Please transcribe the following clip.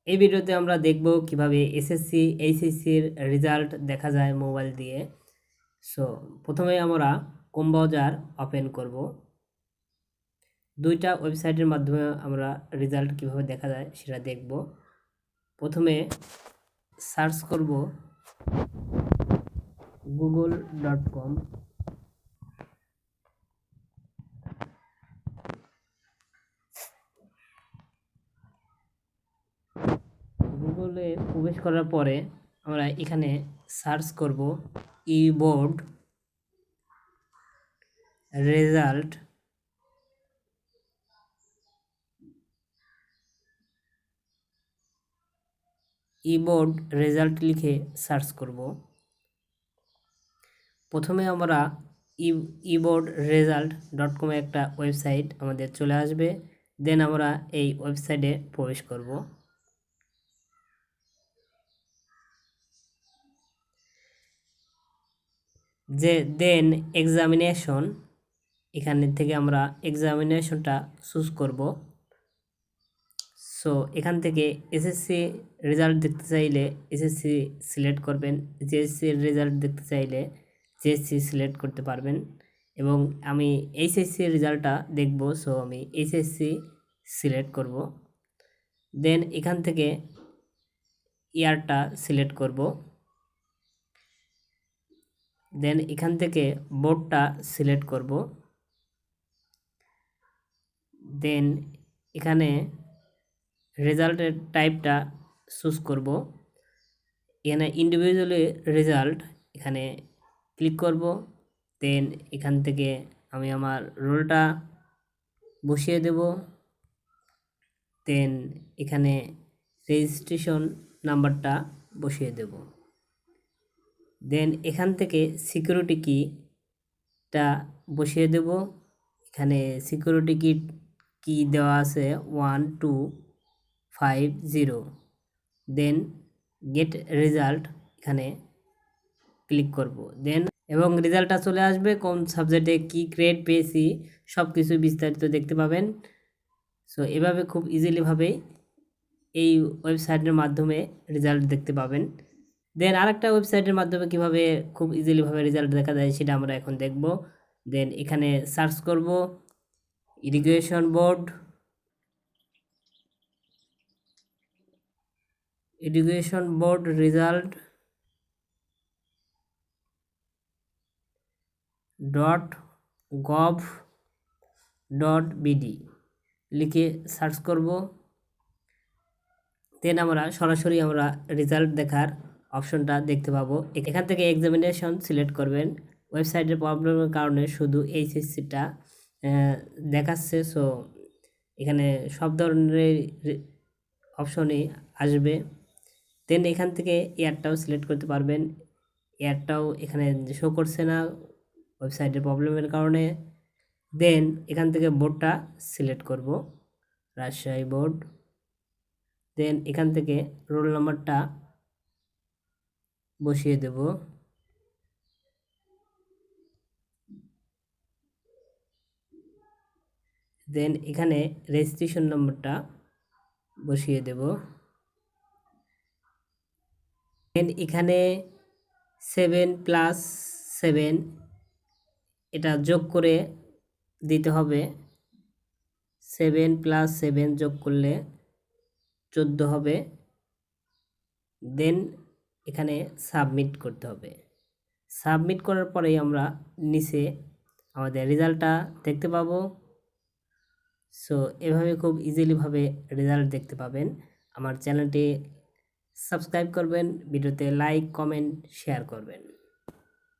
এই ভিডিওতে আমরা দেখব কিভাবে এসএসসি এইচএসসির রেজাল্ট দেখা যায় মোবাইল দিয়ে। সো প্রথমে আমরা ক্রোম ব্রাউজার ওপেন করব। দুইটা ওয়েবসাইটের মাধ্যমে আমরা রেজাল্ট কিভাবে দেখা যায় সেটা দেখব। প্রথমে সার্চ করব google.com। গুগলে প্রবেশ করার পরে আমরা এখানে সার্চ করব ই-বোর্ড রেজাল্ট। ই-বোর্ড রেজাল্ট লিখে সার্চ করব। প্রথমে আমরা eboardresult.com একটা ওয়েবসাইট আমাদের চলে আসবে। দেন আমরা এই ওয়েবসাইটে প্রবেশ করব। দেন এক্সামিনেশন, এখানে থেকে আমরা এক্সামিনেশনটা চুজ করব। সো এখান থেকে এসএসসি রেজাল্ট দেখতে চাইলে এসএসসি সিলেক্ট করবেন, জেএসসির রেজাল্ট দেখতে চাইলে জেএসসি সিলেক্ট করতে পারবেন। এবং আমি এইচএসসি রেজাল্টটা দেখব, সো আমি এইচএসসি সিলেক্ট করব। দেন এখান থেকে ইয়ারটা সিলেক্ট করব। দেন এখান থেকে বোর্ডটা সিলেক্ট করব। দেন এখানে রেজাল্টের টাইপটা চুজ করব। এখানে ইন্ডিভিজুয়ালি রেজাল্ট এখানে ক্লিক করব। দেন এখান থেকে আমি আমার রোলটা বসিয়ে দেব। দেন এখানে রেজিস্ট্রেশন নাম্বারটা বসিয়ে দেব। দেন এখান থেকে সিকিউরিটি কিটা বসিয়ে দেব। এখানে সিকিউরিটি কি দেওয়া আছে 1250। দেন গেট রেজাল্ট এখানে ক্লিক করব। দেন এবং রেজাল্টটা চলে আসবে, কোন সাবজেক্টে কি গ্রেড পেয়েছি সব কিছু বিস্তারিত দেখতে পাবেন। সো এভাবে খুব ইজিলিভাবে এই ওয়েবসাইটের মাধ্যমে রেজাল্ট দেখতে পাবেন। দেন আরেকটা ওয়েবসাইটের মাধ্যমে কিভাবে খুব ইজিলিভাবে রেজাল্ট দেখা যায় সেটা আমরা এখন দেখব। দেন এখানে সার্চ করব এডুকেশন বোর্ড রেজাল্ট .gov.bd লিখে সার্চ করব। দেন আমরা সরাসরি আমরা রেজাল্ট দেখার অপশনটা দেখতে পাবো। এখান থেকে এক্সামিনেশন সিলেক্ট করবেন। ওয়েবসাইটের প্রবলেমের কারণে শুধু এইচএসসিটা দেখাচ্ছে। সো এখানে সব ধরনের অপশনই আসবে। দেন এখান থেকে ইয়ারটাও সিলেক্ট করতে পারবেন। ইয়ারটাও এখানে শো করছে না ওয়েবসাইটের প্রবলেমের কারণে। দেন এখান থেকে বোর্ডটা সিলেক্ট করব, রাজশাহী বোর্ড। দেন এখান থেকে রোল নাম্বারটা বসিয়ে দেব। দেন এখানে রেজিস্ট্রেশন নম্বরটা বসিয়ে দেব। দেন এখানে 7+7 এটা যোগ করে দিতে হবে। 7+7 যোগ করলে 14 হবে। দেন এখানে সাবমিট করতে হবে। সাবমিট করার পরেই আমরা নিচে আমাদের রেজাল্টটা দেখতে পাবো। সো এভাবে খুব ইজিলিভাবে রেজাল্ট দেখতে পাবেন। আমার চ্যানেলটি সাবস্ক্রাইব করবেন, ভিডিওতে লাইক কমেন্ট শেয়ার করবেন।